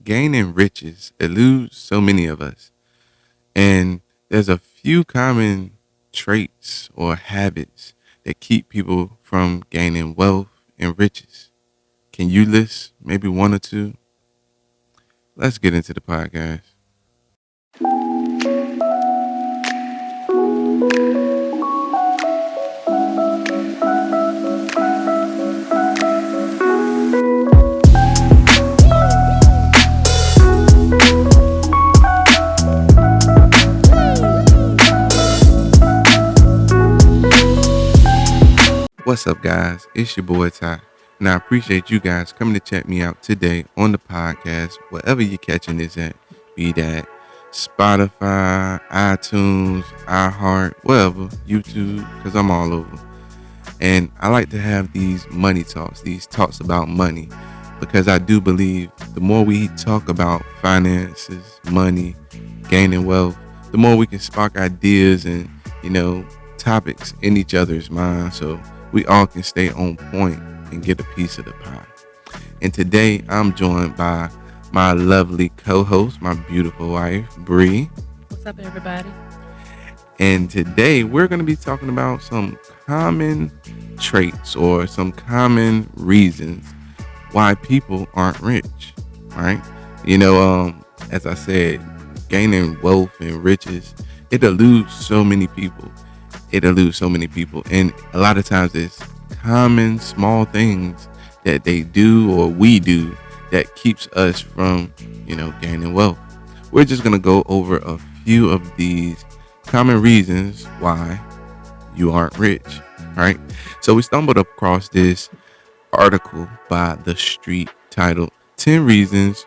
Gaining riches eludes so many of us. And there's a few common traits or habits that keep people from gaining wealth and riches. Can you list maybe one or two? Let's get into the podcast. What's up, guys? It's your boy Ty, and I appreciate you guys coming to check me out today on the podcast, wherever you're catching this at, be that Spotify, iTunes, iHeart, wherever, YouTube, because I'm all over. And I like to have these money talks, these talks about money, because I do believe the more we talk about finances, money, gaining wealth, the more we can spark ideas and, topics in each other's minds. So we all can stay on point and get a piece of the pie. And today I'm joined by my lovely co-host, my beautiful wife, Bri. What's up, everybody? And today we're going to be talking about some common traits or some common reasons why people aren't rich, right? As I said, gaining wealth and riches, it eludes so many people. And a lot of times it's common small things that they do or we do that keeps us from, gaining wealth. We're just going to go over a few of these common reasons why you aren't rich, right? So we stumbled across this article by The Street titled 10 Reasons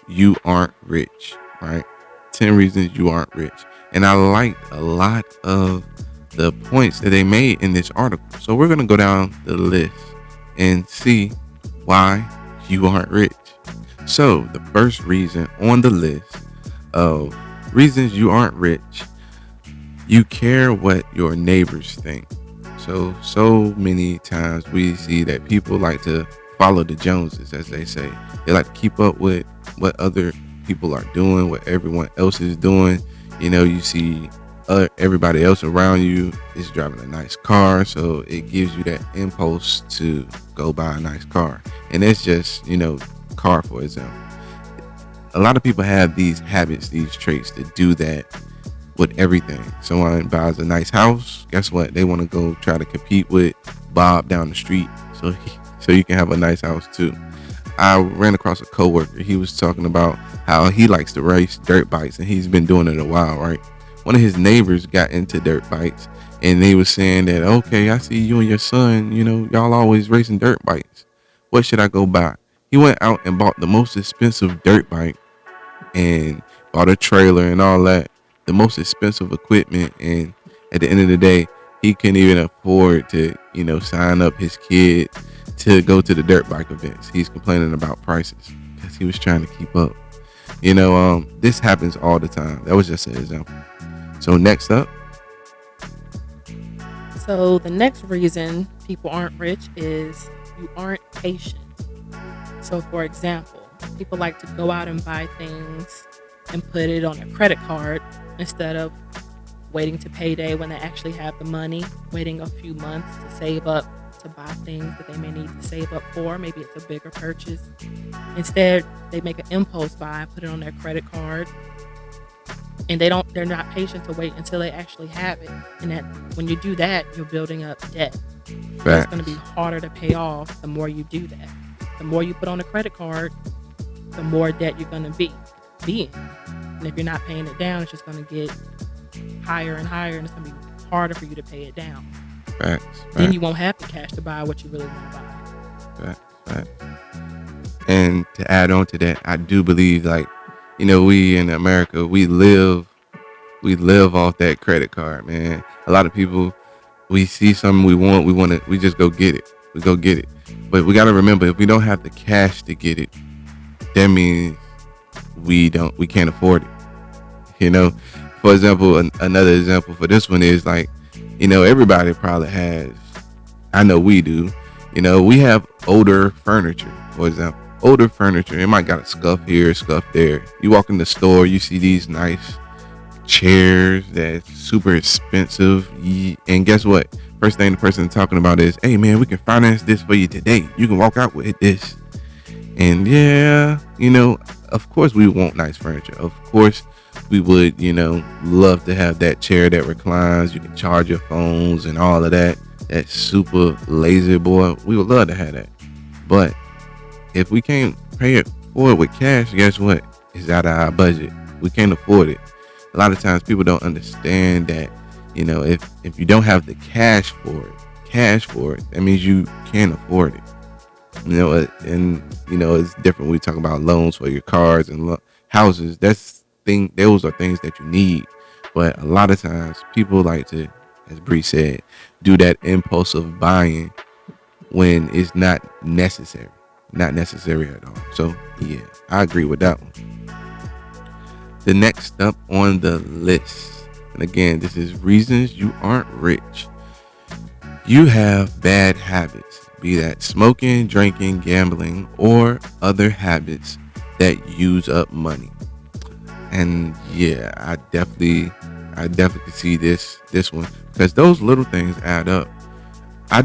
You Aren't Rich, right? 10 Reasons You Aren't Rich. And I liked a lot of the points that they made in this article. So we're going to go down the list and see why you aren't rich. So the first reason on the list of reasons you aren't rich, you care what your neighbors think. So many times we see that people like to follow the Joneses, as they say. They like to keep up with what other people are doing, what everyone else is doing. You see everybody else around you is driving a nice car, so it gives you that impulse to go buy a nice car. And it's just, car, for example. A lot of people have these habits, these traits to do that with everything. Someone buys a nice house, guess what? They want to go try to compete with Bob down the street so you can have a nice house too. I ran across a coworker. He was talking about how he likes to race dirt bikes, and he's been doing it a while, right? One of his neighbors got into dirt bikes, and they were saying that, okay, I see you and your son, y'all always racing dirt bikes. What should I go buy? He went out and bought the most expensive dirt bike and bought a trailer and all that, the most expensive equipment. And at the end of the day, he couldn't even afford to, sign up his kid to go to the dirt bike events. He's complaining about prices because he was trying to keep up. This happens all the time. That was just an example. So next up. So the next reason people aren't rich is you aren't patient. So for example, people like to go out and buy things and put it on a credit card instead of waiting to payday when they actually have the money, waiting a few months to save up to buy things that they may need to save up for. Maybe it's a bigger purchase. Instead, they make an impulse buy, put it on their credit card, and they're not patient to wait until they actually have it. And that when you do that, you're building up debt. It's going to be harder to pay off the more you do that. The more you put on a credit card, the more debt you're going to be in. And if you're not paying it down, it's just going to get higher and higher, and it's going to be harder for you to pay it down. Facts. Then you won't have the cash to buy what you really want to buy. Facts. And to add on to that, I do believe, we in America, we live off that credit card, man. A lot of people, we see something we just go get it. We go get it. But we got to remember, if we don't have the cash to get it, that means we can't afford it. For example, another example for this one is everybody probably has, I know we do, we have older furniture, for example. older furniture. It might got a scuff here, scuff there. You walk in the store, you see these nice chairs that's super expensive, and guess what? First thing the person talking about is, hey man, we can finance this for you today. You can walk out with this. And yeah, of course we want nice furniture. Of course we would, love to have that chair that reclines. You can charge your phones and all of that. That super lazy boy. We would love to have that. But if we can't pay it for it with cash, guess what? It's out of our budget. We can't afford it. A lot of times people don't understand that, if you don't have the cash for it, that means you can't afford it. It's different when we talk about loans for your cars and houses. Those are things that you need. But a lot of times people like to, as Bri said, do that impulsive buying when it's not necessary at all. So yeah, I agree with that one. The next up on the list, and again, this is reasons you aren't rich. You have bad habits, be that smoking, drinking, gambling, or other habits that use up money. And yeah, I definitely see this one, because those little things add up. I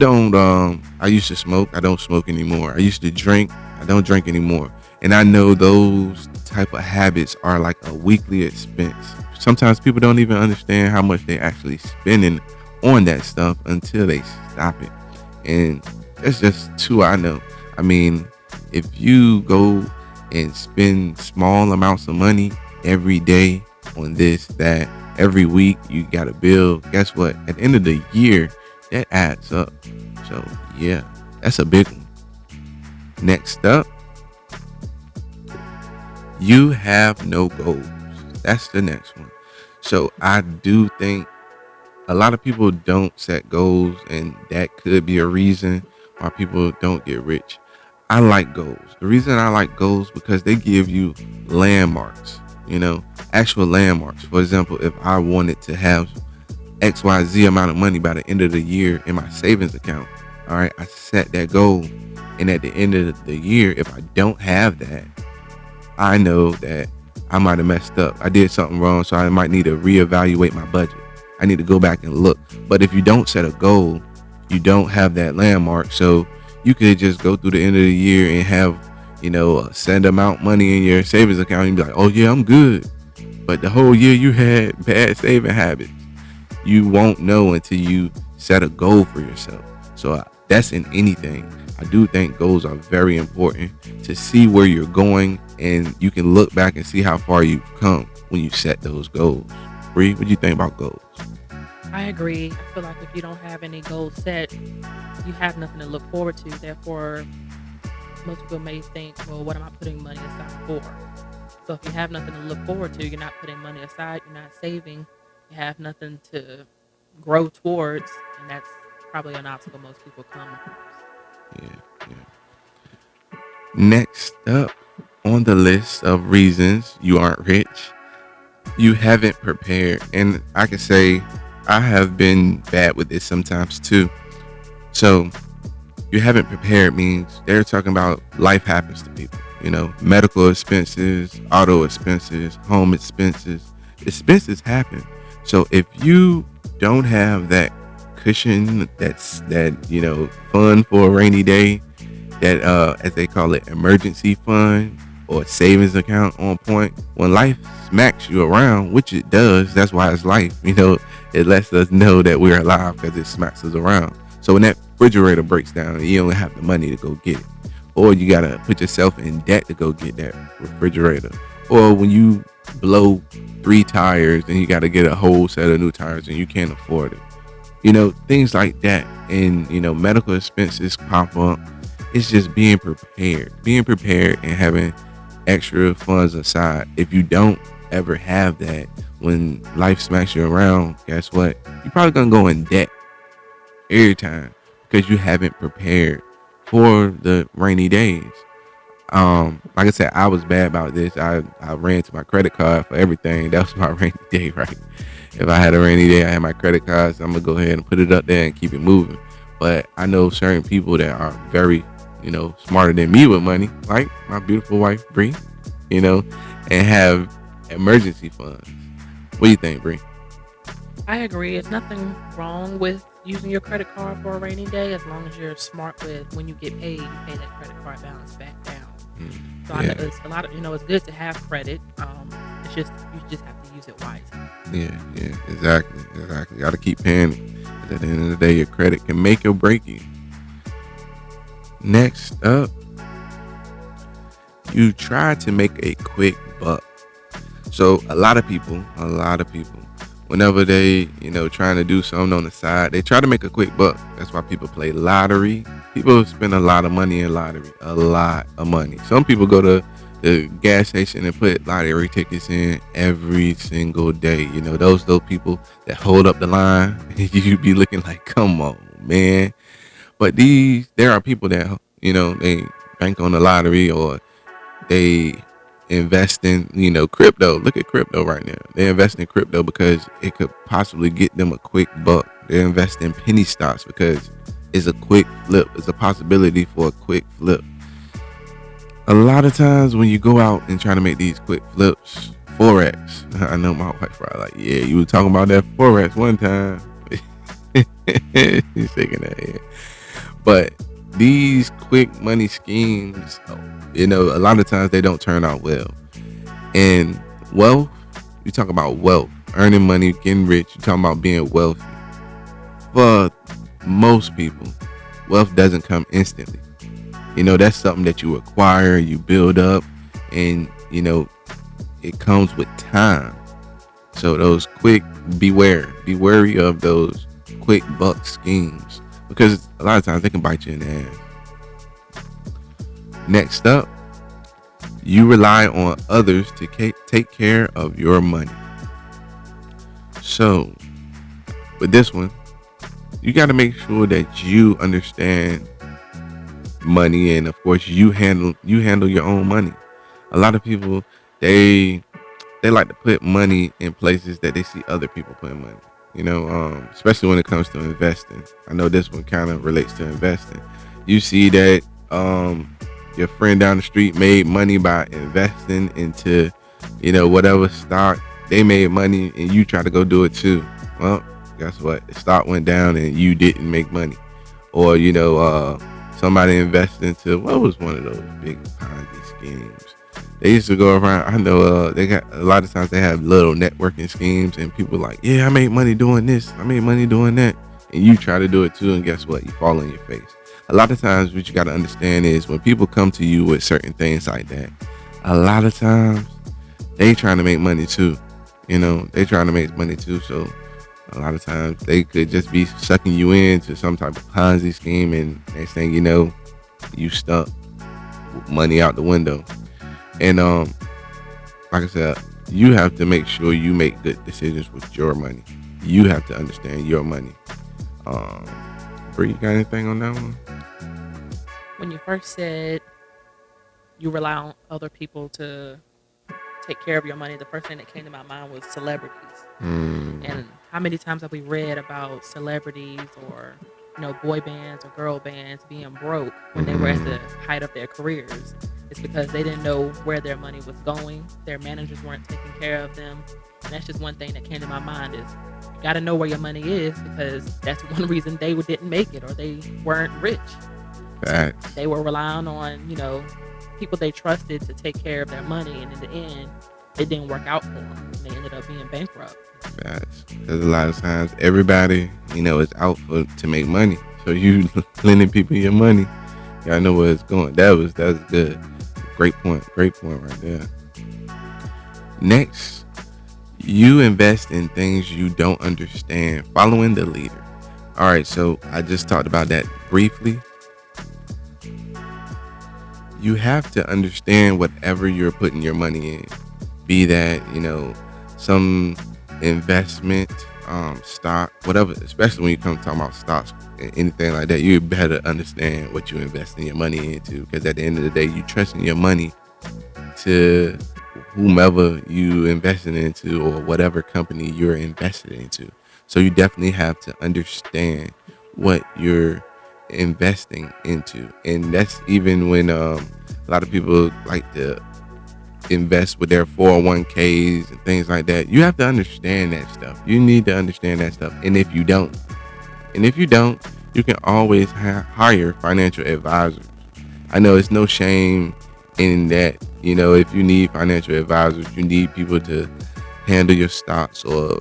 used to smoke. I don't smoke anymore. I used to drink. I don't drink anymore. And I know those type of habits are like a weekly expense. Sometimes people don't even understand how much they actually spending on that stuff until they stop it. And that's just too, I know. I mean, if you go and spend small amounts of money every day on this, that, every week you got a bill, guess what? At the end of the year, that adds up. So yeah, that's a big one. Next up, you have no goals. That's the next one. So I do think a lot of people don't set goals, and that could be a reason why people don't get rich. I like goals. The reason I like goals, because they give you landmarks, actual landmarks. For example, if I wanted to have XYZ amount of money by the end of the year in my savings account, all right, I set that goal. And at the end of the year, if I don't have that, I know that I might have messed up. I did something wrong, so I might need to reevaluate my budget. I need to go back and look. But if you don't set a goal, you don't have that landmark. So you could just go through the end of the year and have, a set amount money in your savings account and be like, oh yeah, I'm good. But the whole year you had bad saving habits. You won't know until you set a goal for yourself. So that's in anything. I do think goals are very important to see where you're going, and you can look back and see how far you've come when you set those goals. Bri, what do you think about goals? I agree. I feel like if you don't have any goals set, you have nothing to look forward to. Therefore, most people may think, well, what am I putting money aside for? So if you have nothing to look forward to, you're not putting money aside, you're not saving, you have nothing to grow towards, and that's probably an obstacle most people come across. Yeah. Next up on the list of reasons you aren't rich, you haven't prepared. And I can say I have been bad with this sometimes too. So you haven't prepared means they're talking about life happens to people, medical expenses, auto expenses, home expenses. Expenses happen. So if you don't have that cushion, that fund for a rainy day, that as they call it, emergency fund or savings account on point, when life smacks you around, which it does, that's why it's life, it lets us know that we're alive because it smacks us around. So when that refrigerator breaks down, you don't have the money to go get it, or you gotta put yourself in debt to go get that refrigerator, or when you blow 3 tires and you gotta get a whole set of new tires and you can't afford it, things like that. And medical expenses pop up. It's just being prepared and having extra funds aside. If you don't ever have that, when life smacks you around, guess what? You're probably gonna go in debt every time because you haven't prepared for the rainy days. Like I said, I was bad about this. I ran to my credit card for everything. That was my rainy day, right? If I had a rainy day, I had my credit cards. I'm gonna go ahead and put it up there and keep it moving. But I know certain people that are very, smarter than me with money, like my beautiful wife, Bri, and have emergency funds. What do you think, Bri? I agree. It's nothing wrong with using your credit card for a rainy day as long as you're smart with when you get paid, you pay that credit card balance back down. So I know Yeah, it's a lot of it's good to have credit. It's just you just have to use it wisely. yeah, exactly. Got to keep paying it. 'Cause at the end of the day, your credit can make or break you. Next up, you try to make a quick buck. So a lot of people, whenever they, trying to do something on the side, they try to make a quick buck. That's why people play lottery. People spend a lot of money in lottery, a lot of money. Some people go to the gas station and put lottery tickets in every single day. Those people that hold up the line, you be looking like, come on, man. But there are people that, they bank on the lottery, or they invest in crypto. Look at crypto right now. They invest in crypto because it could possibly get them a quick buck. They invest in penny stocks because it's a quick flip. It's a possibility for a quick flip. A lot of times when you go out and try to make these quick flips, forex, I know my wife probably like, yeah, you were talking about that forex one time. He's shaking that head. But these quick money schemes, a lot of times they don't turn out well. And wealth, you talk about wealth, earning money, getting rich, you talking about being wealthy. For most people, wealth doesn't come instantly. That's something that you acquire, you build up, and, it comes with time. So those be wary of those quick buck schemes, because a lot of times they can bite you in the ass. Next up, you rely on others to take care of your money. So with this one, you got to make sure that you understand money, and of course you handle your own money. A lot of people, they like to put money in places that they see other people putting money. Especially when it comes to investing. I know this one kind of relates to investing. You see that your friend down the street made money by investing into, whatever stock. They made money and you try to go do it too. Well, guess what? The stock went down and you didn't make money. Or, somebody invested into, what was one of those big Ponzi schemes? They used to go around. I know they got a lot of times they have little networking schemes, and people like, yeah, I made money doing this, I made money doing that, and you try to do it too, and guess what? You fall on your face. A lot of times, what you got to understand is when people come to you with certain things like that, a lot of times they trying to make money too. They trying to make money too. So a lot of times they could just be sucking you into some type of Ponzi scheme, and next thing you know, you stuck with money out the window. And like I said, you have to make sure you make good decisions with your money. You have to understand your money. Bri, you got anything on that one? When you first said you rely on other people to take care of your money, the first thing that came to my mind was celebrities. And how many times have we read about celebrities or boy bands or girl bands being broke when they were at the height of their careers? It's because they didn't know where their money was going. Their managers weren't taking care of them. And that's just one thing that came to my mind is you got to know where your money is, because that's one reason they didn't make it or they weren't rich. Facts. They were relying on, people they trusted to take care of their money. And in the end, it didn't work out for them. They ended up being bankrupt. Facts. Because a lot of times everybody, is out to make money. So you lending people your money, you gotta know where it's going. That's good. Great point right there. Next, you invest in things you don't understand, following the leader. All right, so I just talked about that briefly. You have to understand whatever you're putting your money in, be that, some investment, stock, whatever, especially when you come talking about stocks, anything like that, you better understand what you invest in your money into, because at the end of the day, you trusting your money to whomever you invested into or whatever company you're invested into. So you definitely have to understand what you're investing into. And that's even when a lot of people like to invest with their 401ks and things like that. You have to understand that stuff. You need to understand that stuff. And if you don't, you can always hire financial advisors. I know it's no shame in that. If you need financial advisors, you need people to handle your stocks, or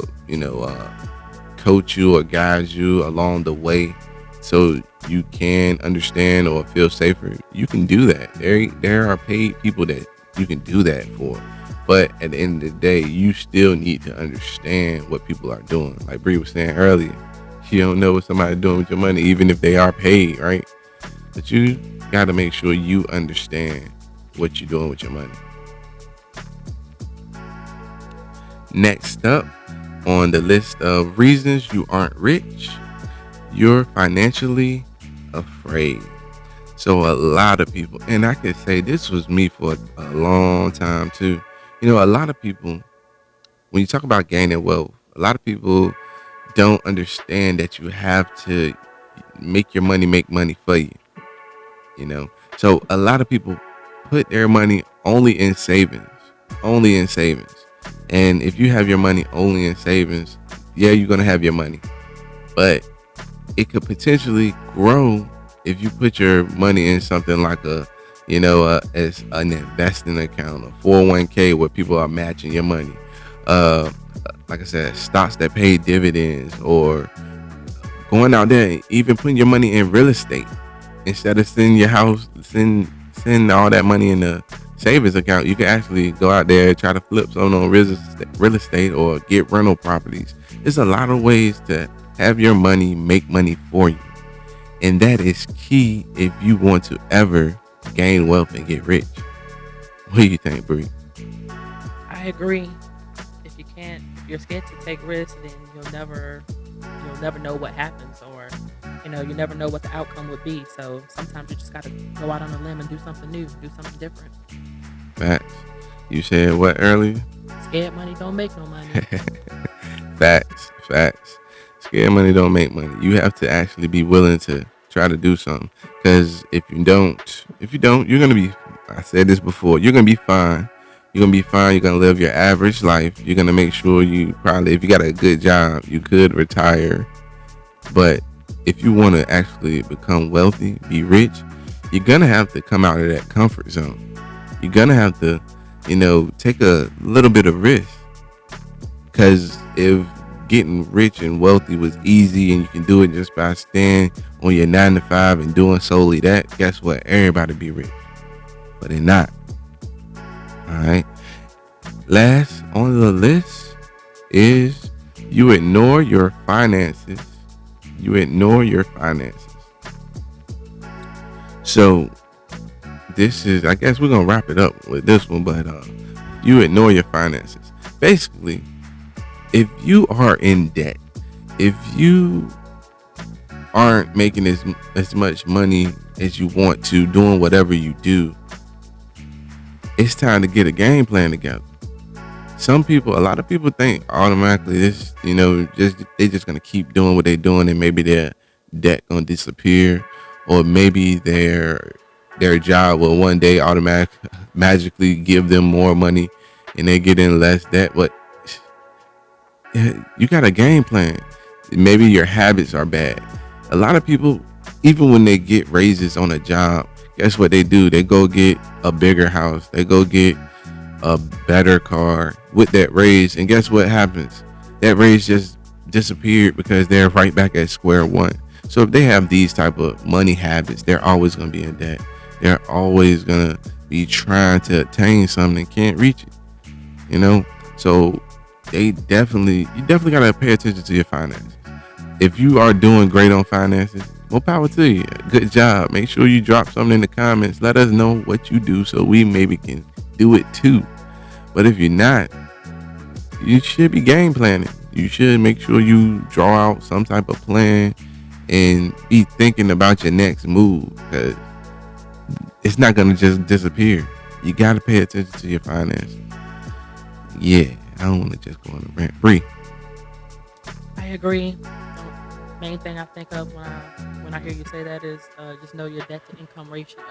coach you or guide you along the way, so you can understand or feel safer. You can do that. There are paid people that you can do that for. But at the end of the day, you still need to understand what people are doing. Like Bri was saying earlier, you don't know what somebody's doing with your money, even if they are paid, right? But you got to make sure you understand what you're doing with your money. Next up on the list of reasons you aren't rich, you're financially afraid. So a lot of people, and I could say this was me for a long time too. A lot of people, when you talk about gaining wealth, a lot of people don't understand that you have to make your money make money for you. So a lot of people put their money only in savings. And if you have your money only in savings, yeah, you're going to have your money, but it could potentially grow if you put your money in something like as an investing account, or 401k, where people are matching your money. Like I said, stocks that pay dividends, or going out there and even putting your money in real estate instead of sending all that money in the savings account. You can actually go out there, try to flip something on real estate, or get rental properties. There's a lot of ways to have your money make money for you. And that is key if you want to ever gain wealth and get rich. What do you think, Bri? I agree. If you're scared to take risks, then you'll never know what happens, or you never know what the outcome would be. So sometimes you just got to go out on a limb and do something new, do something different. Facts. You said what earlier? Scared money don't make no money. Facts. Scared money don't make money. You have to actually be willing to try to do something. Because if you don't, you're going to be, I said this before, you're going to be fine. You're going to be fine. You're going to live your average life. You're going to make sure if you got a good job, you could retire. But if you want to actually become wealthy, be rich, you're going to have to come out of that comfort zone. You're going to have to, take a little bit of risk. Because if getting rich and wealthy was easy and you can do it just by staying on your 9 to 5 and doing solely that, guess what? Everybody be rich. But they're not. All right. Last on the list is you ignore your finances. So this is, I guess we're going to wrap it up with this one, but you ignore your finances. Basically, if you are in debt, if you aren't making as much money as you want to, doing whatever you do, it's time to get a game plan together. A lot of people think automatically this, they just gonna keep doing what they're doing, and maybe their debt gonna disappear, or maybe their job will one day magically give them more money and they get in less debt. But you got a game plan. Maybe your habits are bad. A lot of people, even when they get raises on a job, guess what they do? They go get a bigger house. They go get a better car with that raise. And guess what happens? That raise just disappeared because they're right back at square one. So if they have these type of money habits, they're always going to be in debt. They're always going to be trying to attain something and can't reach it. So you definitely got to pay attention to your finances. If you are doing great on finances, more power to you. Good job. Make sure you drop something in the comments. Let us know what you do so we maybe can do it too. But if you're not, you should be game planning. You should make sure you draw out some type of plan and be thinking about your next move, because it's not going to just disappear. You got to pay attention to your finances. Yeah, I don't want to just go on a rant. Bri. I agree. Main thing I think of when I hear you say that is just know your debt to income ratio.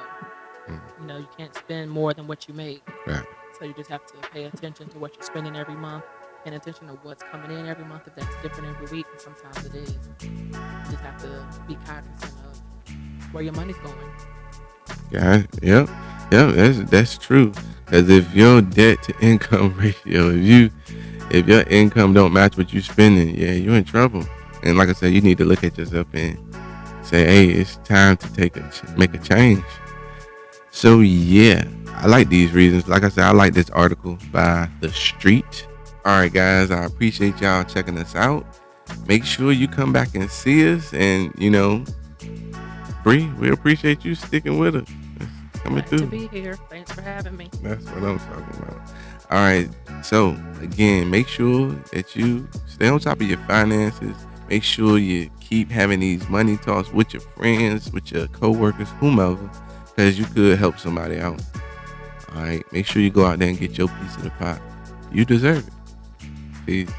You know, you can't spend more than what you make. Right. So you just have to pay attention to what you're spending every month, paying attention to what's coming in every month. If that's different every week, and sometimes it is. You just have to be cognizant of where your money's going. Yeah, yep, that's true. Because if your debt to income ratio, if your income don't match what you're spending, yeah, you're in trouble. And like I said, you need to look at yourself and say, hey, it's time to make a change. So yeah, I like these reasons. Like I said, I like this article by The Street. All right, guys, I appreciate y'all checking us out. Make sure you come back and see us, and Bri, we appreciate you sticking with us. Coming Glad through. to be here. Thanks for having me. That's what I'm talking about. All right. So again, make sure that you stay on top of your finances. Make sure you keep having these money talks with your friends, with your coworkers, whomever, because you could help somebody out. All right. Make sure you go out there and get your piece of the pie. You deserve it. Peace.